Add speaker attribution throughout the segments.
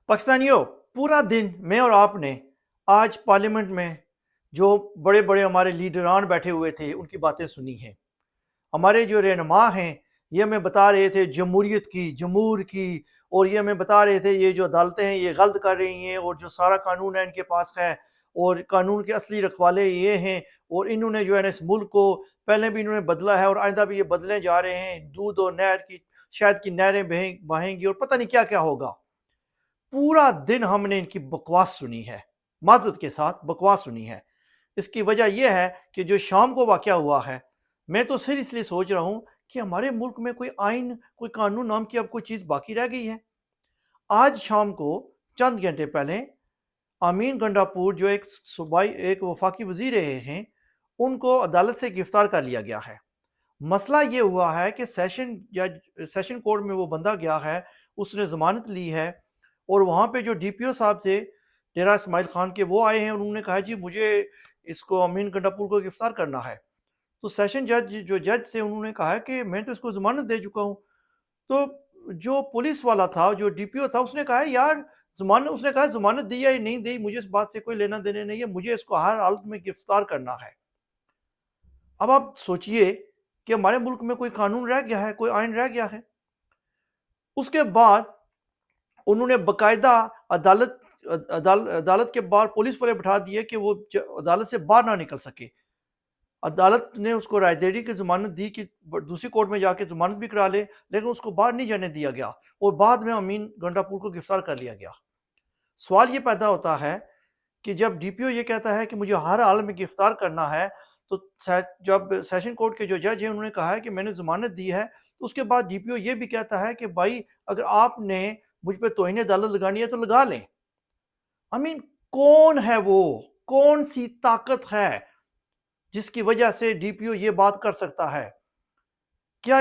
Speaker 1: پاکستانیوں، پورا دن میں اور آپ نے آج پارلیمنٹ میں جو بڑے بڑے ہمارے لیڈران بیٹھے ہوئے تھے ان کی باتیں سنی ہیں۔ ہمارے جو رہنما ہیں یہ ہمیں بتا رہے تھے جمہوریت کی، جمہور کی، اور یہ ہمیں بتا رہے تھے یہ جو عدالتیں ہیں یہ غلط کر رہی ہیں، اور جو سارا قانون ہے ان کے پاس ہے، اور قانون کے اصلی رکھوالے یہ ہیں، اور انہوں نے جو ہے نا اس ملک کو پہلے بھی انہوں نے بدلا ہے اور آئندہ بھی یہ بدلنے جا رہے ہیں، دودھ اور نہر کی شاید کی نہریں بہیں گی اور پتہ نہیں کیا کیا ہوگا۔ پورا دن ہم نے ان کی بکواس سنی ہے، معذرت کے ساتھ بکواس سنی ہے۔ اس کی وجہ یہ ہے کہ جو شام کو واقعہ ہوا ہے، میں تو سیریسلی سوچ رہا ہوں کہ ہمارے ملک میں کوئی آئین، کوئی قانون نام کی اب کوئی چیز باقی رہ گئی ہے۔ آج شام کو چند گھنٹے پہلے امین گنڈاپور جو ایک صوبائی ایک وفاقی وزیر رہے ہیں، ان کو عدالت سے گرفتار کر لیا گیا ہے۔ مسئلہ یہ ہوا ہے کہ سیشن کورٹ میں وہ بندہ گیا ہے، اس نے ضمانت لی ہے، اور وہاں پہ جو ڈی پی او صاحب تھے ڈیرہ اسماعیل خان کے، وہ آئے ہیں، انہوں نے کہا جی مجھے اس کو امین گنڈاپور کو گرفتار کرنا ہے۔ تو سیشن جج سے انہوں نے کہا کہ میں تو اس کو ضمانت دے چکا ہوں۔ تو جو پولیس والا تھا، جو ڈی پی او تھا، اس نے کہا یار اس نے کہا ضمانت دی یا نہیں دی مجھے اس بات سے کوئی لینا دینے نہیں ہے، مجھے اس کو ہر حالت میں گرفتار کرنا ہے۔ اب آپ سوچئے کہ ہمارے ملک میں کوئی قانون رہ گیا ہے، کوئی آئین رہ گیا ہے؟ اس کے بعد انہوں نے باقاعدہ عدالت کے باہر پولیس والے بٹھا دیے کہ وہ عدالت سے باہر نہ نکل سکے۔ عدالت نے اس کو رائے دہی کی ضمانت دی کہ دوسری کورٹ میں جا کے ضمانت بھی کرا لے، لیکن اس کو باہر نہیں جانے دیا گیا، اور بعد میں امین گنڈاپور کو گرفتار کر لیا گیا۔ سوال یہ پیدا ہوتا ہے کہ جب ڈی پی او یہ کہتا ہے کہ مجھے ہر حال میں گرفتار کرنا ہے، تو جب سیشن کورٹ کے جو جج ہیں انہوں نے کہا ہے کہ میں نے ضمانت دی ہے، تو اس کے بعد ڈی پی او یہ بھی کہتا ہے کہ بھائی اگر آپ نے مجھ پہ توہین عدالت لگانی ہے تو لگا لیں۔ کون ہے وہ، کون سی طاقت ہے جس کی وجہ سے ڈی پی او یہ بات کر سکتا ہے؟ کیا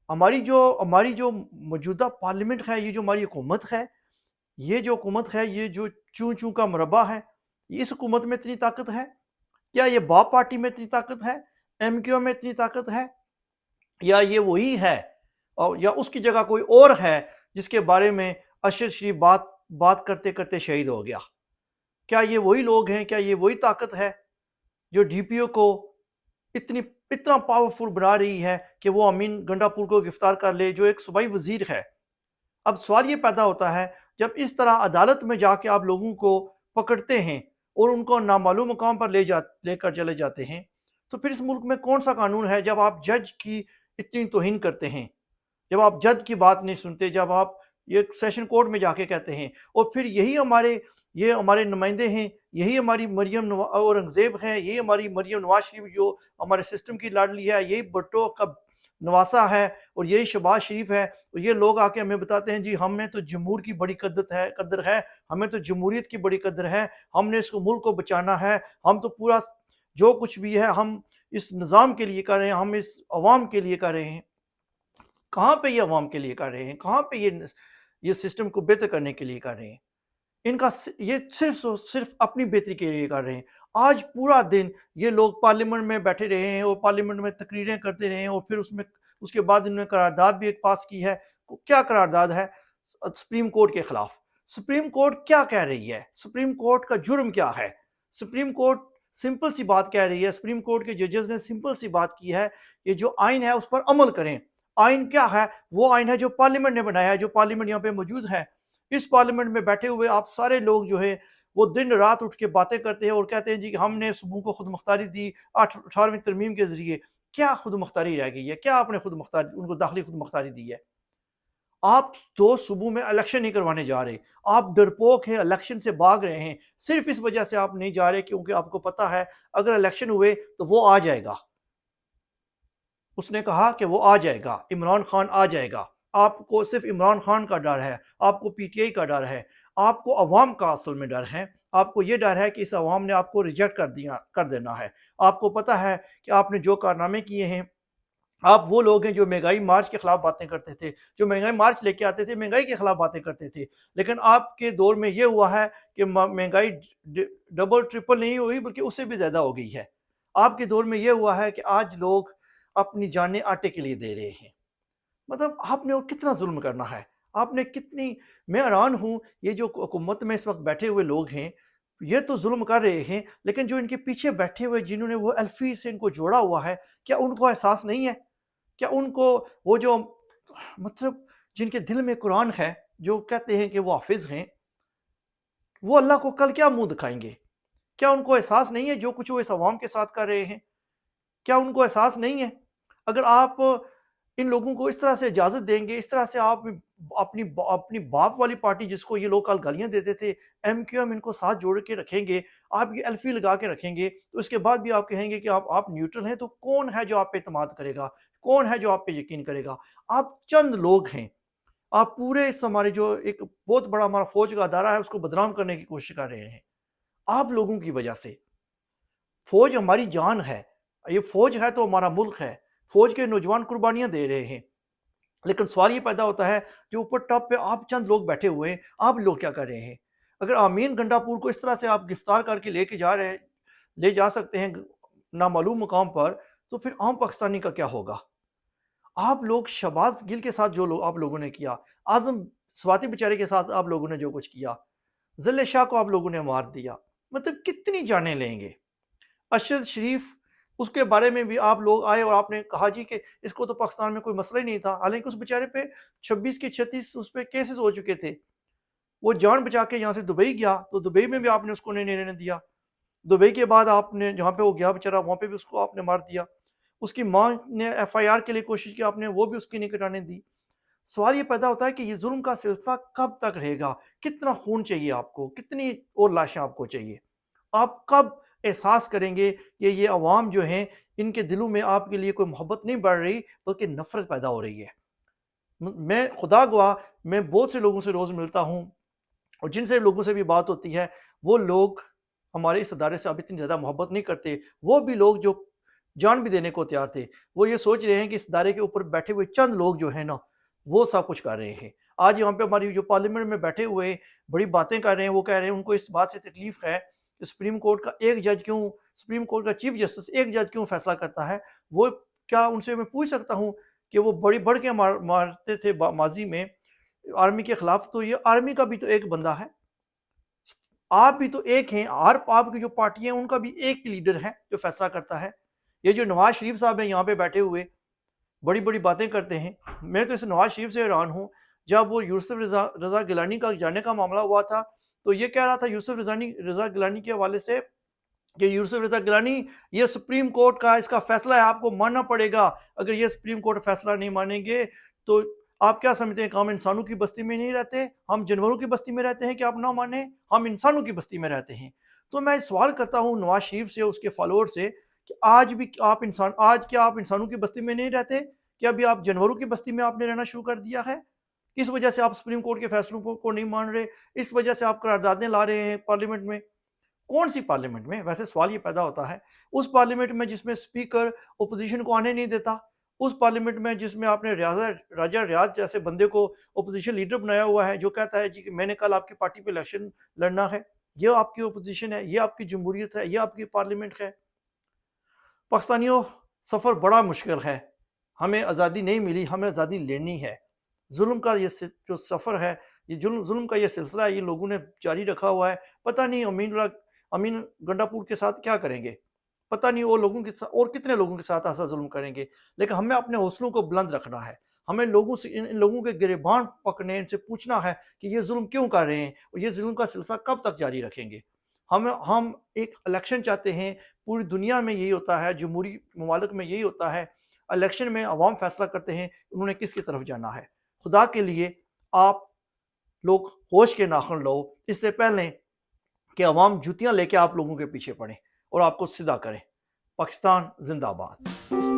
Speaker 1: ہماری جو موجودہ پارلیمنٹ ہے، یہ جو ہماری حکومت ہے، یہ جو حکومت ہے، یہ جو چون چون کا مربع ہے، اس حکومت میں اتنی طاقت ہے؟ کیا یہ باپ پارٹی میں اتنی طاقت ہے، ایم کیو میں اتنی طاقت ہے، یا یہ وہی ہے، یا اس کی جگہ کوئی اور ہے جس کے بارے میں اشرف شریف بات کرتے کرتے شہید ہو گیا؟ کیا یہ وہی لوگ ہیں، کیا یہ وہی طاقت ہے جو ڈی پی او کو اتنا پاورفل بنا رہی ہے کہ وہ امین گنڈاپور کو گرفتار کر لے جو ایک صوبائی وزیر ہے؟ اب سوال یہ پیدا ہوتا ہے جب اس طرح عدالت میں جا کے آپ لوگوں کو پکڑتے ہیں اور ان کو نامعلوم مقام پر لے کر چلے جاتے ہیں، تو پھر اس ملک میں کون سا قانون ہے جب آپ جج کی اتنی توہین کرتے ہیں، جب آپ جج کی بات نہیں سنتے، جب آپ یہ سیشن کورٹ میں جا کے کہتے ہیں، اور پھر یہی ہمارے نمائندے ہیں، یہی ہماری مریم اورنگزیب ہیں، یہی ہماری مریم نواز شریف جو ہمارے سسٹم کی لاڈلی ہے، یہی بھٹو کا نواسا ہے، اور یہی شہباز شریف ہے، اور یہ لوگ آ کے ہمیں بتاتے ہیں جی ہمیں تو جمہور کی بڑی قدر ہے، ہمیں تو جمہوریت کی بڑی قدر ہے، ہم نے اس کو ملک کو بچانا ہے، ہم تو پورا جو کچھ بھی ہے ہم اس نظام کے لیے کر رہے ہیں، ہم اس عوام کے لیے کر رہے ہیں۔ کہاں پہ یہ عوام کے لیے کر رہے ہیں؟ کہاں پہ یہ سسٹم کو بہتر کرنے کے لیے کر رہے ہیں؟ ان کا یہ صرف اپنی بہتری کے لیے کر رہے ہیں۔ آج پورا دن یہ لوگ پارلیمنٹ میں بیٹھے رہے ہیں اور پارلیمنٹ میں تقریریں کرتے رہے ہیں، اور پھر اس کے بعد انہوں نے قرارداد بھی ایک پاس کی ہے۔ کیا قرارداد ہے؟ سپریم کورٹ کے خلاف۔ سپریم کورٹ کیا کہہ رہی ہے؟ سپریم کورٹ کا جرم کیا ہے؟ سپریم کورٹ سمپل سی بات کہہ رہی ہے، سپریم کورٹ کے ججز نے سمپل سی بات کی ہے کہ جو آئین ہے اس پر عمل کریں۔ آئین کیا ہے؟ وہ آئین ہے جو پارلیمنٹ نے بنایا ہے، جو پارلیمنٹ یہاں پہ موجود ہے۔ اس پارلیمنٹ میں بیٹھے ہوئے آپ سارے لوگ جو ہے وہ دن رات اٹھ کے باتیں کرتے ہیں اور کہتے ہیں جی ہم نے صوبوں کو خود مختاری دی 18ویں ترمیم کے ذریعے۔ کیا خود مختاری رہ گئی ہے؟ کیا آپ نے ان کو داخلی خود مختاری دی ہے؟ آپ 2 صوبوں میں الیکشن نہیں کروانے جا رہے، آپ ڈرپوک ہیں، الیکشن سے بھاگ رہے ہیں، صرف اس وجہ سے آپ نہیں جا رہے کیونکہ آپ کو پتا ہے اگر الیکشن ہوئے تو وہ آ جائے گا۔ اس نے کہا کہ وہ آ جائے گا، عمران خان آ جائے گا۔ آپ کو صرف عمران خان کا ڈر ہے، آپ کو پی ٹی آئی کا ڈر ہے، آپ کو عوام کا اصل میں ڈر ہے۔ آپ کو یہ ڈر ہے کہ اس عوام نے آپ کو ریجیکٹ کر دینا ہے۔ آپ کو پتا ہے کہ آپ نے جو کارنامے کیے ہیں، آپ وہ لوگ ہیں جو مہنگائی مارچ کے خلاف باتیں کرتے تھے، جو مہنگائی مارچ لے کے آتے تھے، مہنگائی کے خلاف باتیں کرتے تھے، لیکن آپ کے دور میں یہ ہوا ہے کہ مہنگائی ڈبل ٹرپل نہیں ہوئی بلکہ اس سے بھی زیادہ ہو گئی ہے۔ آپ کے دور میں یہ ہوا ہے کہ آج لوگ اپنی جانیں آٹے کے لیے دے رہے ہیں۔ مطلب آپ نے اور کتنا ظلم کرنا ہے؟ آپ نے کتنی، میں حیران ہوں یہ جو حکومت میں اس وقت بیٹھے ہوئے لوگ ہیں یہ تو ظلم کر رہے ہیں، لیکن جو ان کے پیچھے بیٹھے ہوئے جنہوں نے وہ الفی سے ان کو جوڑا ہوا ہے، کیا ان کو احساس نہیں ہے؟ کیا ان کو وہ جو مطلب جن کے دل میں قرآن ہے، جو کہتے ہیں کہ وہ حافظ ہیں، وہ اللہ کو کل کیا منہ دکھائیں گے؟ کیا ان کو احساس نہیں ہے جو کچھ وہ اس عوام کے ساتھ کر رہے ہیں؟ کیا ان کو احساس نہیں ہے؟ اگر آپ ان لوگوں کو اس طرح سے اجازت دیں گے، اس طرح سے آپ اپنی باپ والی پارٹی جس کو یہ لوگ کل گالیاں دیتے تھے ایم کیو ایم، ان کو ساتھ جوڑ کے رکھیں گے، آپ یہ الفی لگا کے رکھیں گے، تو اس کے بعد بھی آپ کہیں گے کہ آپ نیوٹرل ہیں، تو کون ہے جو آپ پہ اعتماد کرے گا؟ کون ہے جو آپ پہ یقین کرے گا؟ آپ چند لوگ ہیں، آپ پورے اس ہمارے جو ایک بہت بڑا ہمارا فوج کا ادارہ ہے اس کو بدنام کرنے کی کوشش کر رہے ہیں، آپ لوگوں کی وجہ سے۔ فوج ہماری جان ہے، یہ فوج ہے تو ہمارا ملک ہے، فوج کے نوجوان قربانیاں دے رہے ہیں، لیکن سوال یہ پیدا ہوتا ہے جو اوپر ٹاپ پہ آپ چند لوگ بیٹھے ہوئے ہیں، آپ لوگ کیا کر رہے ہیں؟ اگر آمین گنڈا پور کو اس طرح سے آپ گرفتار کر کے لے جا سکتے ہیں نامعلوم مقام پر، تو پھر عام پاکستانی کا کیا ہوگا؟ آپ لوگ شہباز گل کے ساتھ جو آپ لوگوں نے کیا، اعظم سواتی بیچارے کے ساتھ آپ لوگوں نے جو کچھ کیا، ذل شاہ کو آپ لوگوں نے مار دیا، مطلب کتنی جانیں لیں گے؟ ارشد شریف، اس کے بارے میں بھی آپ لوگ آئے اور آپ نے کہا جی کہ اس کو تو پاکستان میں کوئی مسئلہ ہی نہیں تھا، حالانکہ اس بیچارے پہ 26 کے 36 اس پہ کیسز ہو چکے تھے، وہ جان بچا کے یہاں سے دبئی گیا تو دبئی میں بھی آپ نے اس کو نہیں رہنے دیا، دبئی کے بعد آپ نے جہاں پہ وہ گیا بیچارہ وہاں پہ بھی اس کو آپ نے مار دیا، اس کی ماں نے ایف آئی آر کے لیے کوشش کی، آپ نے وہ بھی اس کی نہیں کٹانے دی۔ سوال یہ پیدا ہوتا ہے کہ یہ ظلم کا سلسلہ کب تک رہے گا؟ کتنا خون چاہیے آپ کو؟ کتنی اور لاشیں آپ کو چاہیے؟ آپ کب احساس کریں گے کہ یہ عوام جو ہیں ان کے دلوں میں آپ کے لیے کوئی محبت نہیں بڑھ رہی بلکہ نفرت پیدا ہو رہی ہے؟ میں خدا گواہ، میں بہت سے لوگوں سے روز ملتا ہوں اور جن سے لوگوں سے بھی بات ہوتی ہے، وہ لوگ ہمارے اس ادارے سے اب اتنی زیادہ محبت نہیں کرتے، وہ بھی لوگ جو جان بھی دینے کو تیار تھے، وہ یہ سوچ رہے ہیں کہ اس ادارے کے اوپر بیٹھے ہوئے چند لوگ جو ہیں نا وہ سب کچھ کر رہے ہیں۔ آج یہاں پہ ہماری جو پارلیمنٹ میں بیٹھے ہوئے بڑی باتیں کر رہے ہیں، وہ کہہ رہے ہیں ان کو اس بات سے تکلیف ہے کہ سپریم کورٹ کا چیف جسٹس ایک جج کیوں فیصلہ کرتا ہے؟ وہ کیا ان سے میں پوچھ سکتا ہوں کہ وہ بڑی بڑھ کے مارتے تھے ماضی میں آرمی کے خلاف، تو یہ آرمی کا بھی تو ایک بندہ ہے، آپ بھی تو ایک ہیں، آپ کی جو پارٹی ہیں ان کا بھی ایک لیڈر ہے جو فیصلہ کرتا ہے۔ یہ جو نواز شریف صاحب ہیں یہاں پہ بیٹھے ہوئے بڑی بڑی باتیں کرتے ہیں، میں تو اس نواز شریف سے حیران ہوں، جب وہ یوسف رضا گیلانی کا جانے کا معاملہ ہوا تھا تو یہ کہہ رہا تھا یوسف رضا گیلانی کے حوالے سے کہ یوسف رضا گیلانی یہ سپریم کورٹ کا اس کا فیصلہ ہے، آپ کو ماننا پڑے گا، اگر یہ سپریم کورٹ فیصلہ نہیں مانیں گے تو آپ کیا سمجھتے ہیں کہ ہم انسانوں کی بستی میں نہیں رہتے، ہم جانوروں کی بستی میں رہتے ہیں کہ آپ نہ مانیں، ہم انسانوں کی بستی میں رہتے ہیں؟ تو میں سوال کرتا ہوں نواز شریف سے، اس کے فالوور سے، کہ آج کیا آپ انسانوں کی بستی میں نہیں رہتے؟ کیا ابھی آپ جانوروں کی بستی میں آپ نے رہنا شروع کر دیا ہے؟ اس وجہ سے آپ سپریم کورٹ کے فیصلوں کو نہیں مان رہے، اس وجہ سے آپ قراردادیں لا رہے ہیں پارلیمنٹ میں؟ کون سی پارلیمنٹ میں؟ ویسے سوال یہ پیدا ہوتا ہے اس پارلیمنٹ میں جس میں سپیکر اپوزیشن کو آنے نہیں دیتا، اس پارلیمنٹ میں جس میں آپ نے راجہ ریاض جیسے بندے کو اپوزیشن لیڈر بنایا ہوا ہے، جو کہتا ہے جی کہ میں نے کل آپ کی پارٹی پہ الیکشن لڑنا ہے، یہ آپ کی اپوزیشن ہے، یہ آپ کی جمہوریت ہے، یہ آپ کی پارلیمنٹ ہے؟ پاکستانیوں، سفر بڑا مشکل ہے، ہمیں آزادی نہیں ملی، ہمیں آزادی لینی ہے۔ ظلم کا یہ جو سفر ہے، یہ ظلم کا یہ سلسلہ ہے، یہ لوگوں نے جاری رکھا ہوا ہے، پتہ نہیں امین گنڈا پور کے ساتھ کیا کریں گے، پتہ نہیں اور لوگوں کے ساتھ اور کتنے لوگوں کے ساتھ ایسا ظلم کریں گے، لیکن ہمیں اپنے حوصلوں کو بلند رکھنا ہے، ہمیں لوگوں سے ان لوگوں کے گریبان پکڑنے، ان سے پوچھنا ہے کہ یہ ظلم کیوں کر رہے ہیں اور یہ ظلم کا سلسلہ کب تک جاری رکھیں گے۔ ہم ایک الیکشن چاہتے ہیں، پوری دنیا میں یہی ہوتا ہے، جمہوری ممالک میں یہی ہوتا ہے، الیکشن میں عوام فیصلہ کرتے ہیں انہوں نے کس کی طرف جانا ہے۔ خدا کے لیے آپ لوگ ہوش کے ناخن لو، اس سے پہلے کہ عوام جوتیاں لے کے آپ لوگوں کے پیچھے پڑیں اور آپ کو سیدھا کریں۔ پاکستان زندہ باد۔